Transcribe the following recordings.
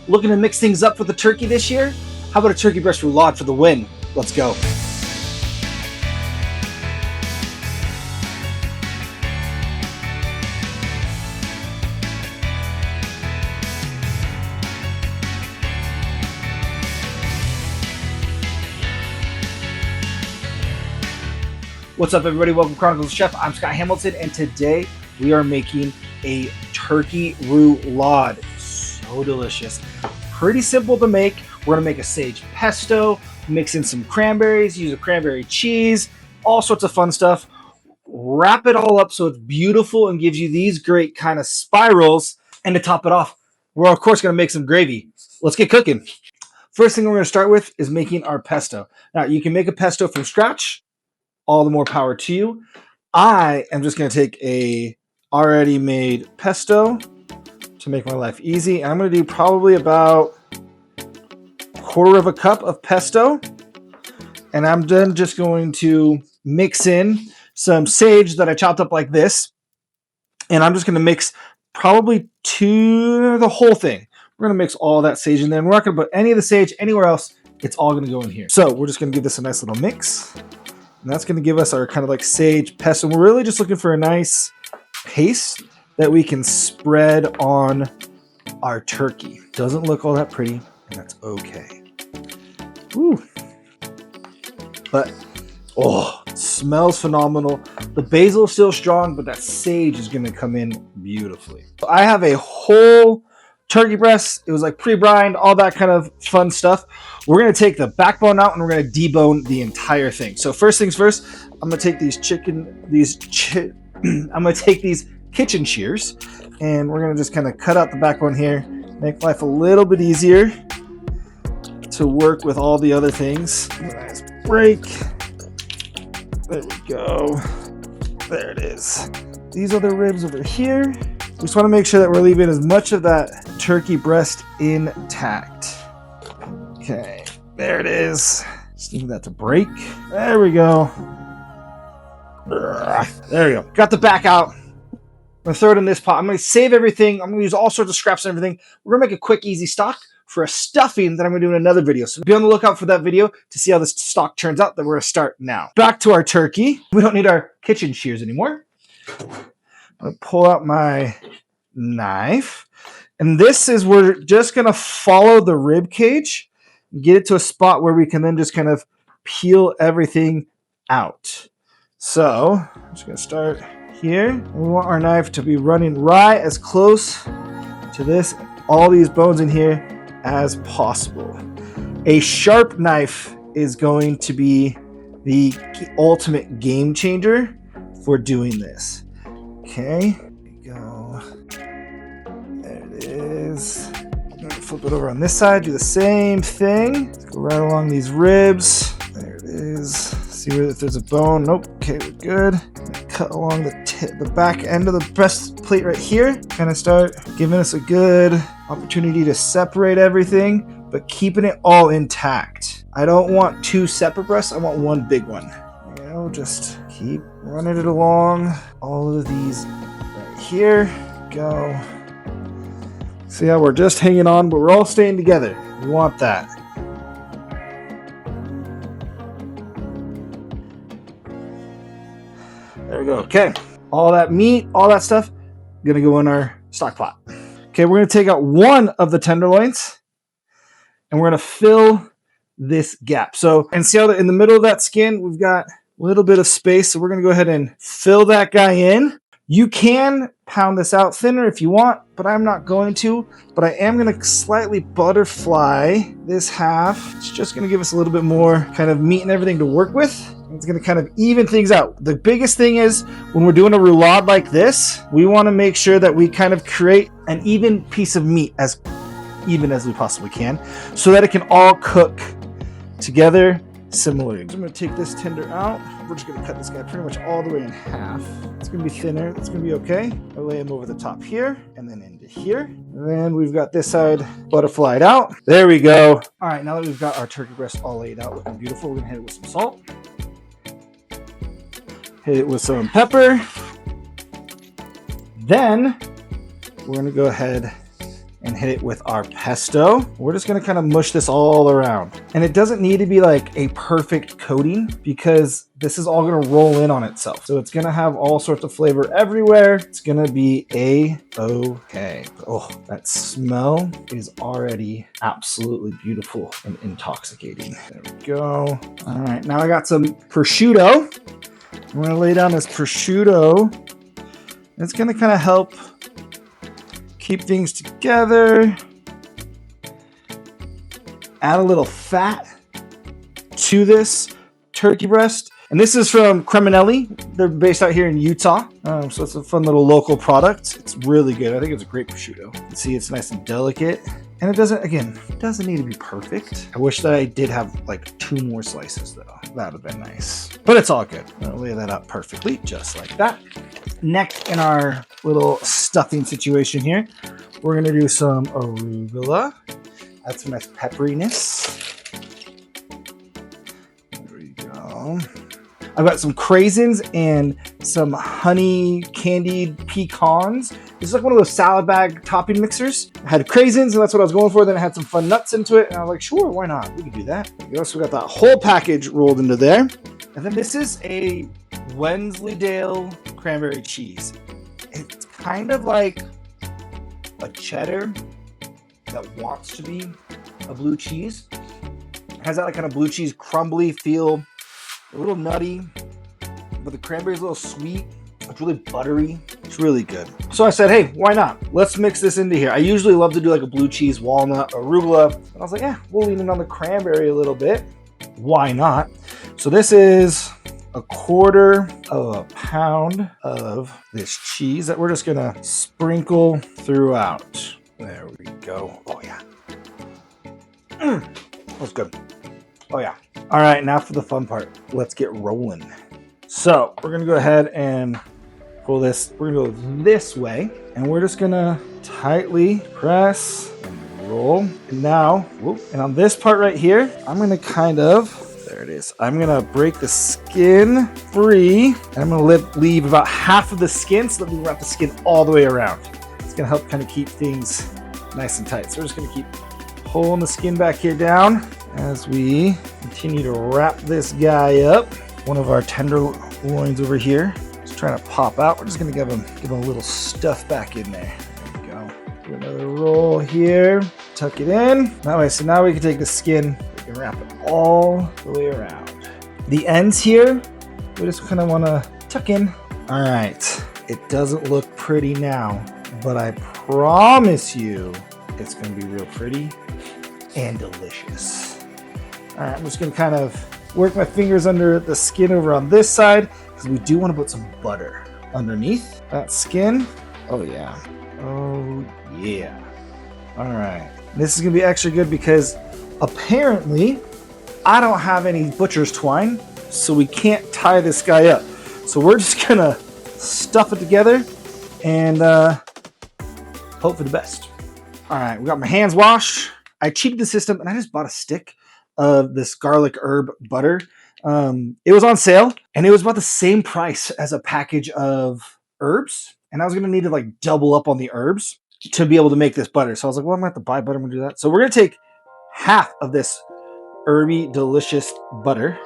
Looking to mix things up with the turkey this year? How about a turkey breast roulade for the win? Let's go. What's up, everybody? Welcome to Chronicles Chef. I'm Scott Hamilton, and today we are making a turkey roulade. So delicious. Pretty simple to make. We're going to make a sage pesto, mix in some cranberries, use a cranberry cheese, all sorts of fun stuff. Wrap it all up so it's beautiful and gives you these great kind of spirals. And to top it off, we're of course going to make some gravy. Let's get cooking. First thing we're going to start with is making our pesto. Now, you can make a pesto from scratch. All the more power to you. I am just going to take a already made pesto to make my life easy. And I'm going to do probably about 1/4 cup of pesto. And I'm then just going to mix in some sage that I chopped up like this. And I'm just going to mix probably the whole thing. We're going to mix all that sage in there. And we're not going to put any of the sage anywhere else. It's all going to go in here. So we're just going to give this a nice little mix. And that's going to give us our kind of like sage pesto. We're really just looking for a nice paste that we can spread on our turkey. Doesn't look all that pretty, and that's okay. Woo. But, oh, it smells phenomenal. The basil is still strong, but that sage is going to come in beautifully. So I have a whole turkey breast. It was like pre-brined, all that kind of fun stuff. We're going to take the backbone out and we're going to debone the entire thing. So first things first, I'm going to take these I'm going to take these kitchen shears and we're going to just kind of cut out the backbone here, make life a little bit easier to work with all the other things. Nice break. There we go. There it is. These are the ribs over here. We just want to make sure that we're leaving as much of that turkey breast intact. Okay, there it is. Just need that to break. There we go. There we go. Got the back out. I'm going to throw it in this pot. I'm going to save everything. I'm going to use all sorts of scraps and everything. We're going to make a quick, easy stock for a stuffing that I'm going to do in another video. So be on the lookout for that video to see how this stock turns out that we're going to start now. Back to our turkey. We don't need our kitchen shears anymore. I'm going to pull out my knife. And this is, we're just going to follow the rib cage, get it to a spot where we can then just kind of peel everything out. So I'm just going to start here. We want our knife to be running right as close to this, all these bones in here as possible. A sharp knife is going to be the ultimate game changer for doing this. Okay, there we go. There it is. I'm going to flip it over on this side, do the same thing. Let's go right along these ribs. There it is. See if there's a bone. Nope. Okay, we're good. Cut along the back end of the breastplate right here. Kind of start giving us a good opportunity to separate everything, but keeping it all intact. I don't want two separate breasts. I want one big one. You know, just keep running it along. All of these right here. Go. See how we're just hanging on, but we're all staying together. We want that. There we go. Okay. All that meat, all that stuff, gonna go in our stock pot. Okay, we're gonna take out one of the tenderloins and we're gonna fill this gap. So, and see how in the middle of that skin, we've got a little bit of space. So we're gonna go ahead and fill that guy in. You can pound this out thinner if you want, but I'm not going to. But I am going to slightly butterfly this half. It's just going to give us a little bit more kind of meat and everything to work with. It's going to kind of even things out. The biggest thing is when we're doing a roulade like this, we want to make sure that we kind of create an even piece of meat, as even as we possibly can, so that it can all cook together similarly. I'm going to take this tender out. We're just going to cut this guy pretty much all the way in half. It's going to be thinner. That's going to be okay. I'll lay him over the top here and then into here. And then we've got this side butterflied out. There we go. All right, now that we've got our turkey breast all laid out looking beautiful, we're going to hit it with some salt. Hit it with some pepper. Then we're going to go ahead and hit it with our pesto. We're just gonna kind of mush this all around. And it doesn't need to be like a perfect coating because this is all gonna roll in on itself. So it's gonna have all sorts of flavor everywhere. It's gonna be a-okay. Oh, that smell is already absolutely beautiful and intoxicating. There we go. All right, now I got some prosciutto. I'm gonna lay down this prosciutto. It's gonna kind of help keep things together. Add a little fat to this turkey breast. And this is from Creminelli. They're based out here in Utah. So it's a fun little local product. It's really good. I think it's a great prosciutto. You can see it's nice and delicate. And it doesn't need to be perfect. I wish that I did have like 2 more slices though. That would have been nice. But it's all good. I'll lay that out perfectly, just like that. Next in our little stuffing situation here, we're gonna do some arugula. Add some nice pepperiness. There we go. I've got some craisins and some honey candied pecans. This is like one of those salad bag topping mixers. I had craisins and that's what I was going for. Then I had some fun nuts into it and I was like, sure, why not? We can do that. We also got that whole package rolled into there. And then this is a Wensleydale cranberry cheese. It's kind of like a cheddar that wants to be a blue cheese. It has that like kind of blue cheese crumbly feel. A little nutty, but the cranberry's a little sweet. It's really buttery. It's really good. So I said, hey, why not? Let's mix this into here. I usually love to do like a blue cheese, walnut, arugula. And I was like, yeah, we'll lean in on the cranberry a little bit. Why not? So this is 1/4 pound of this cheese that we're just gonna sprinkle throughout. There we go. Oh yeah. That's good. Oh yeah. All right, now for the fun part. Let's get rolling. So we're gonna go ahead and pull this. We're gonna go this way, and we're just gonna tightly press and roll. And now, and on this part right here, I'm gonna there it is. I'm gonna break the skin free, and I'm gonna leave about half of the skin so that we wrap the skin all the way around. It's gonna help kind of keep things nice and tight. So we're just gonna keep pulling the skin back here down as we continue to wrap this guy up. One of our tenderloins over here is trying to pop out. We're just gonna give him a little stuff back in there. There we go. Do another roll here. Tuck it in. That way, so now we can take the skin, we can wrap it all the way around. The ends here, we just kind of want to tuck in. All right. It doesn't look pretty now, but I promise you it's gonna be real pretty and delicious. All right, I'm just gonna kind of work my fingers under the skin over on this side because we do want to put some butter underneath that skin. Oh yeah. Oh yeah. All right. This is gonna be extra good because apparently I don't have any butcher's twine, so we can't tie this guy up. So we're just gonna stuff it together and hope for the best. All right, we got my hands washed. I cheated the system and I just bought a stick of this garlic herb butter. It was on sale and it was about the same price as a package of herbs. And I was gonna need to like double up on the herbs to be able to make this butter. So I was like, well, I'm gonna have to buy butter. I'm gonna do that. So we're gonna take half of this herby, delicious butter.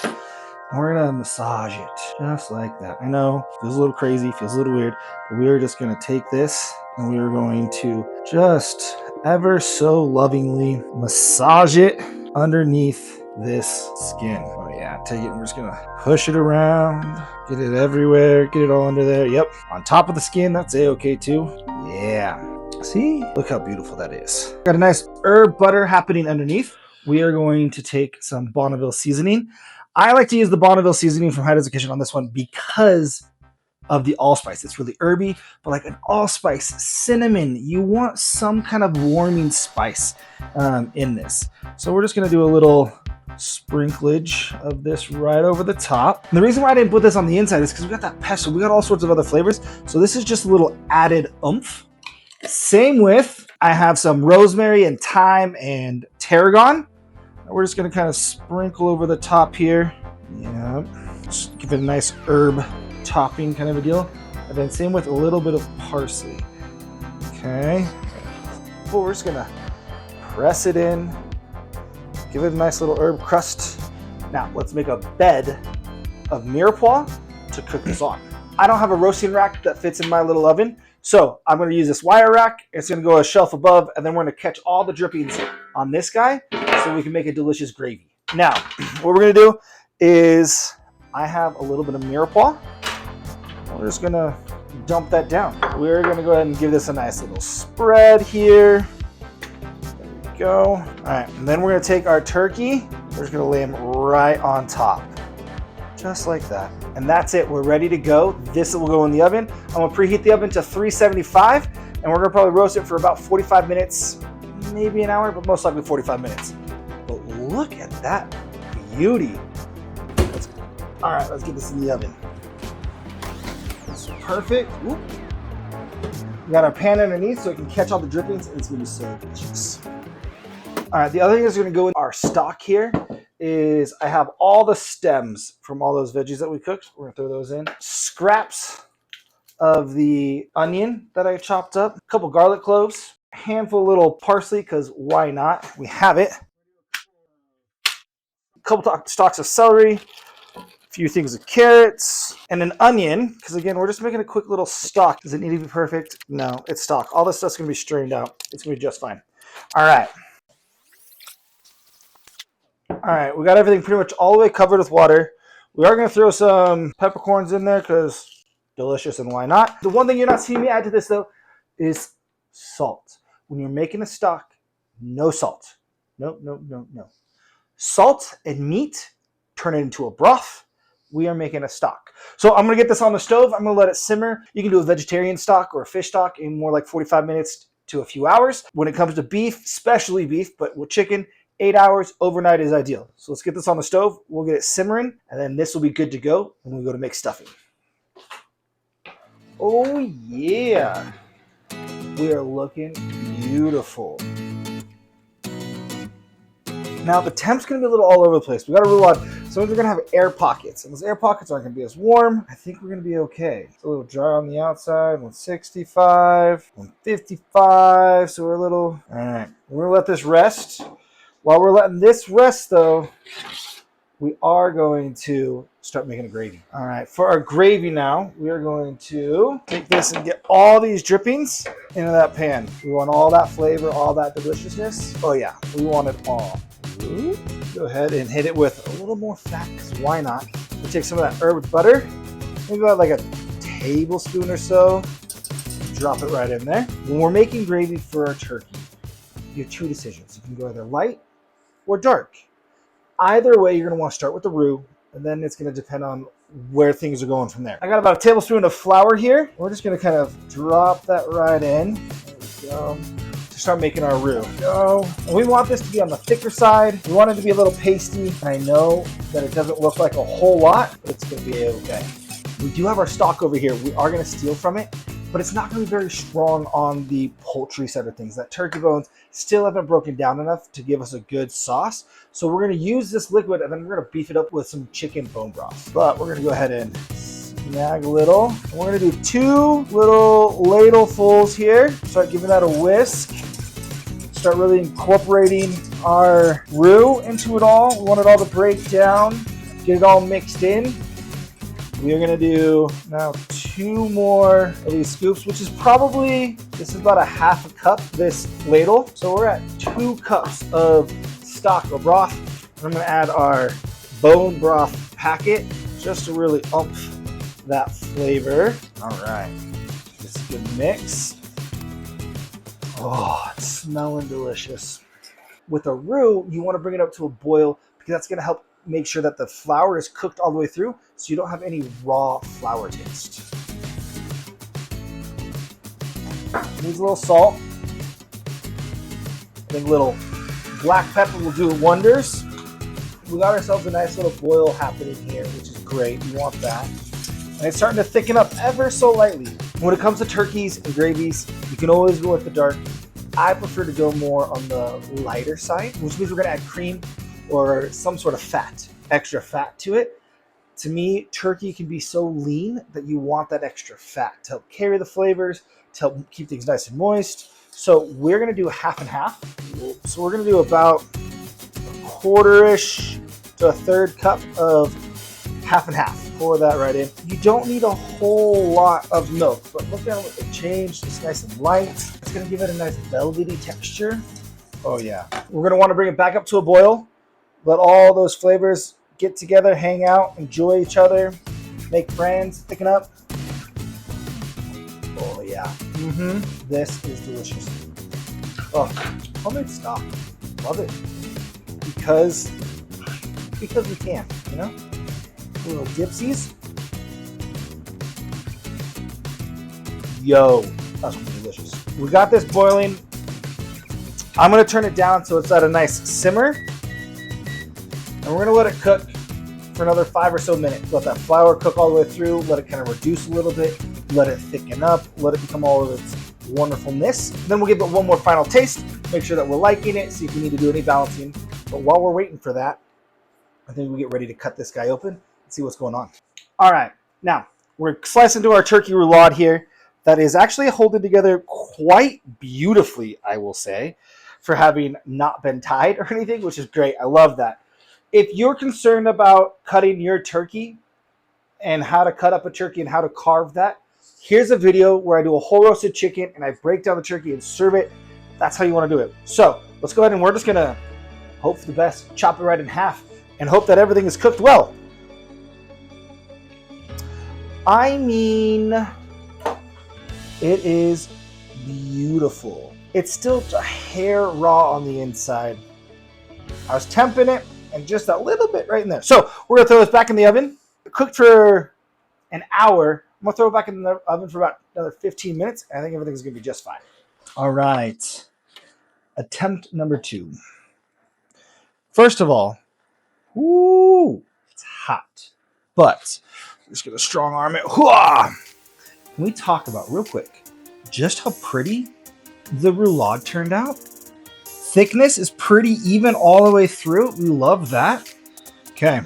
And we're gonna massage it just like that. I know, feels a little crazy, feels a little weird, but we are just gonna take this and we are going to just ever so lovingly massage it underneath this skin. Oh yeah, take it and we're just gonna push it around, get it everywhere, get it all under there. Yep, on top of the skin, that's a-okay too. Yeah, see? Look how beautiful that is. Got a nice herb butter happening underneath. We are going to take some Bonneville seasoning. I like to use the Bonneville seasoning from Heidel's Kitchen on this one because of the allspice. It's really herby, but like an allspice, cinnamon, you want some kind of warming spice in this. So we're just gonna do a little sprinklage of this right over the top. And the reason why I didn't put this on the inside is because we got that pesto, we got all sorts of other flavors. So this is just a little added oomph. Same with, I have some rosemary and thyme and tarragon. We're just gonna kind of sprinkle over the top here. Yeah, just give it a nice herb topping kind of a deal. And then same with a little bit of parsley. Okay. simple. We're just gonna press it in, give it a nice little herb crust. Now let's make a bed of mirepoix to cook this on. I don't have a roasting rack that fits in my little oven, so I'm gonna use this wire rack. It's gonna go a shelf above, and then we're gonna catch all the drippings on this guy so we can make a delicious gravy. Now, what we're gonna do is, I have a little bit of mirepoix. We're just gonna dump that down. We're gonna go ahead and give this a nice little spread here. There we go. All right, and then we're gonna take our turkey. We're just gonna lay him right on top. Just like that. And that's it, we're ready to go. This will go in the oven. I'm gonna preheat the oven to 375, and we're gonna probably roast it for about 45 minutes, maybe an hour, but most likely 45 minutes. But look at that beauty. All right, let's get this in the oven. It's perfect. Oop. We got our pan underneath so it can catch all the drippings, and it's gonna be so delicious. All right, the other thing that's gonna go in our stock here is I have all the stems from all those veggies that we cooked. We're gonna throw those in. Scraps of the onion that I chopped up, a couple garlic cloves, a handful of little parsley, because why not? We have it. A couple stalks of celery, a few things of carrots, and an onion, because again, we're just making a quick little stock. Does it need to be perfect? No, it's stock. All this stuff's gonna be strained out. It's gonna be just fine. All right. All right, we got everything pretty much all the way covered with water. We are going to throw some peppercorns in there because delicious, and why not? The one thing you're not seeing me add to this though is salt. When you're making a stock, no salt. No, no, no, no. Salt and meat turn it into a broth. We are making a stock. So I'm going to get this on the stove. I'm going to let it simmer. You can do a vegetarian stock or a fish stock in more like 45 minutes to a few hours. When it comes to beef, especially beef, but with chicken, 8 hours overnight is ideal. So let's get this on the stove. We'll get it simmering, and then this will be good to go when we go to make stuffing. Oh yeah, we are looking beautiful. Now the temp's gonna be a little all over the place. We got a rouad, so we're gonna have air pockets, and those air pockets aren't gonna be as warm. I think we're gonna be okay. It's a little dry on the outside. 165, 155. So we're a little. All right, we're gonna let this rest. While we're letting this rest though, we are going to start making a gravy. All right, for our gravy now, we are going to take this and get all these drippings into that pan. We want all that flavor, all that deliciousness. Oh yeah, we want it all. Ooh. Go ahead and hit it with a little more fat, because why not? We'll take some of that herb butter, maybe about like a tablespoon or so. Drop it right in there. When we're making gravy for our turkey, you have two decisions. You can go either light or dark. Either way, you're gonna want to start with the roux, and then it's gonna depend on where things are going from there. I got about a tablespoon of flour here. We're just gonna kind of drop that right in. There we go. To start making our roux. There we go. And we want this to be on the thicker side. We want it to be a little pasty. I know that it doesn't look like a whole lot, but it's gonna be okay. We do have our stock over here. We are gonna steal from it, but it's not going to be very strong on the poultry side of things. That turkey bones still haven't broken down enough to give us a good sauce. So we're going to use this liquid, and then we're going to beef it up with some chicken bone broth. But we're going to go ahead and snag a little. And we're going to do 2 little ladlefuls here. Start giving that a whisk. Start really incorporating our roux into it all. We want it all to break down, get it all mixed in. We are going to do now 2 more of these scoops, which is probably, this is about a half a cup, this ladle. So we're at 2 cups of stock or broth. I'm going to add our bone broth packet just to really oomph that flavor. All right, just a good mix. Oh, it's smelling delicious. With a roux, you want to bring it up to a boil, because that's going to help make sure that the flour is cooked all the way through, so you don't have any raw flour taste. Needs a little salt. I think a little black pepper will do wonders. We got ourselves a nice little boil happening here, which is great. We want that. And it's starting to thicken up ever so lightly. When it comes to turkeys and gravies, you can always go with the dark. I prefer to go more on the lighter side, which means we're gonna add cream or some sort of fat, extra fat to it. To me, turkey can be so lean that you want that extra fat to help carry the flavors, to help keep things nice and moist. So we're gonna do half and half. So we're gonna do about a quarter-ish to a third cup of half and half. Pour that right in. You don't need a whole lot of milk, but look at what it changed. It's nice and light. It's gonna give it a nice velvety texture. Oh yeah. We're gonna want to bring it back up to a boil. Let all those flavors get together, hang out, enjoy each other, make friends, thicken up. Oh yeah. This is delicious. Oh, homemade stock. Love it. Because we can, you know? Little dipsies. Yo, that's delicious. We got this boiling. I'm gonna turn it down so it's at a nice simmer. And we're gonna let it cook for another 5 or so minutes. Let that flour cook all the way through. Let it kind of reduce a little bit. Let it thicken up. Let it become all of its wonderfulness. Then we'll give it one more final taste. Make sure that we're liking it. See if we need to do any balancing. But while we're waiting for that, I think we get ready to cut this guy open and see what's going on. All right, now we're slicing into our turkey roulade here. That is actually holding together quite beautifully, I will say, for having not been tied or anything, which is great. I love that. If you're concerned about cutting your turkey and how to cut up a turkey and how to carve that, here's a video where I do a whole roasted chicken and I break down the turkey and serve it. That's how you want to do it. So let's go ahead and we're just gonna hope for the best, chop it right in half, and hope that everything is cooked well. I mean, it is beautiful. It's still a hair raw on the inside. I was temping it and just a little bit right in there. So we're gonna throw this back in the oven. It cooked for an hour. I'm gonna throw it back in the oven for about another 15 minutes. And I think everything's gonna be just fine. All right, attempt number 2. First of all, whoo, it's hot, but I'm just gonna strong arm it. Hooah! Can we talk about real quick just how pretty the roulade turned out? Thickness is pretty even all the way through. We love that. Okay.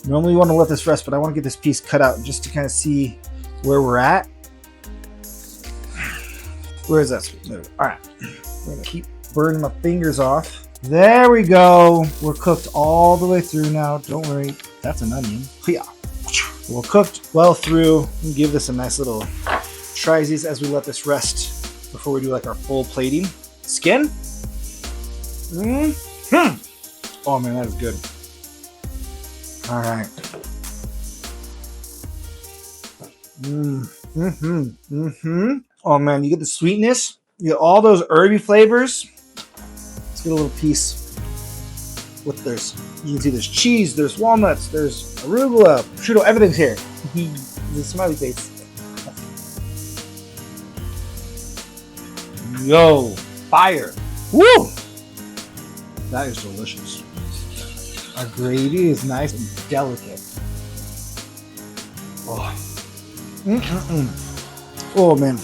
Normally you want to let this rest, but I want to get this piece cut out just to kind of see where we're at. Where is that sweet move? All right. We're gonna keep burning my fingers off. There we go. We're cooked all the way through now. Don't worry. That's an onion. Yeah. We're cooked well through. We'll give this a nice little tries as we let this rest before we do like our full plating. Skin. Oh man, that is good. All right. Oh man, you get the sweetness. You get all those herby flavors. Let's get a little piece with you can see there's cheese, there's walnuts, there's arugula, prosciutto, everything's here. The smiley face. Yo, fire. Woo! That is delicious. Our gravy is nice and delicate. Oh. Oh man.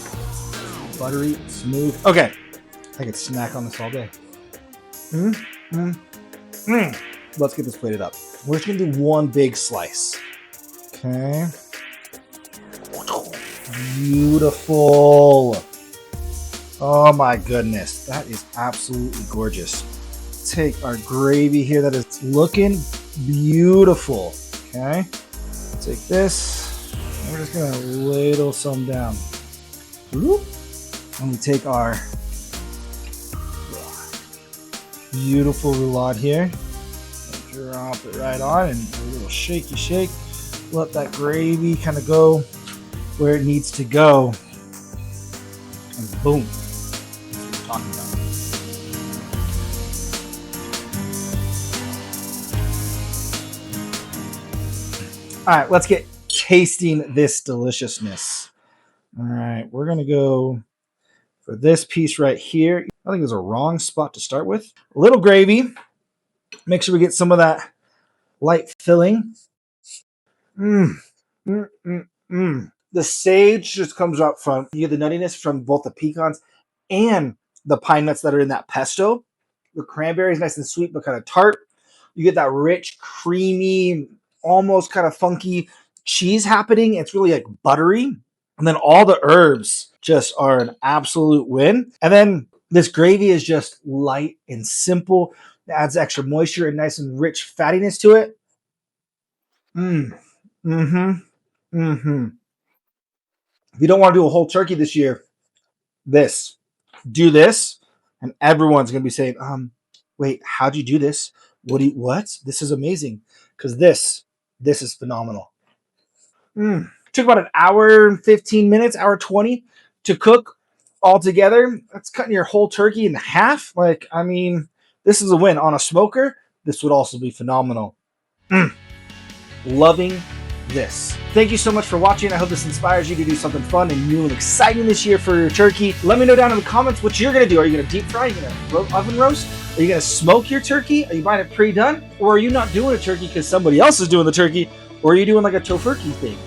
Buttery, smooth. Okay. I could snack on this all day. Let's get this plated up. We're just gonna do one big slice. Okay. Beautiful. Oh my goodness. That is absolutely gorgeous. Take our gravy here that is looking beautiful. Okay. Take this. And we're just gonna ladle some down. And we take our beautiful roulade here and drop it right on and a little shaky shake. Let that gravy kind of go where it needs to go. And boom. That's what we're talking about. All right, let's get tasting this deliciousness. All right, we're gonna go for this piece right here. I think it was a wrong spot to start with. A little gravy. Make sure we get some of that light filling. The sage just comes up front. You get the nuttiness from both the pecans and the pine nuts that are in that pesto. The cranberry is nice and sweet, but kind of tart. You get that rich, creamy, almost kind of funky cheese happening. It's really like buttery. And then all the herbs just are an absolute win. And then this gravy is just light and simple. It adds extra moisture and nice and rich fattiness to it. Mm. Mm-hmm. Mm-hmm. If you don't want to do a whole turkey this year, this. Do this, and everyone's gonna be saying, wait, how'd you do this? What? This is amazing. Because this is phenomenal. Took about an hour and 15 minutes, hour 20 to cook all together. That's cutting your whole turkey in half. Like, I mean, this is a win. On a smoker, this would also be phenomenal. Loving this. Thank you so much for watching. I hope this inspires you to do something fun and new and exciting this year for your turkey. Let me know down in the comments what you're going to do. Are you going to deep fry? Are you going to oven roast? Are you going to smoke your turkey? Are you buying it pre-done? Or are you not doing a turkey because somebody else is doing the turkey? Or are you doing like a tofurkey thing?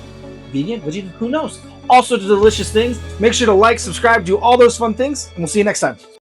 Vegan? Vegetarian? Who knows? Also, delicious things. Make sure to like, subscribe, do all those fun things, and we'll see you next time.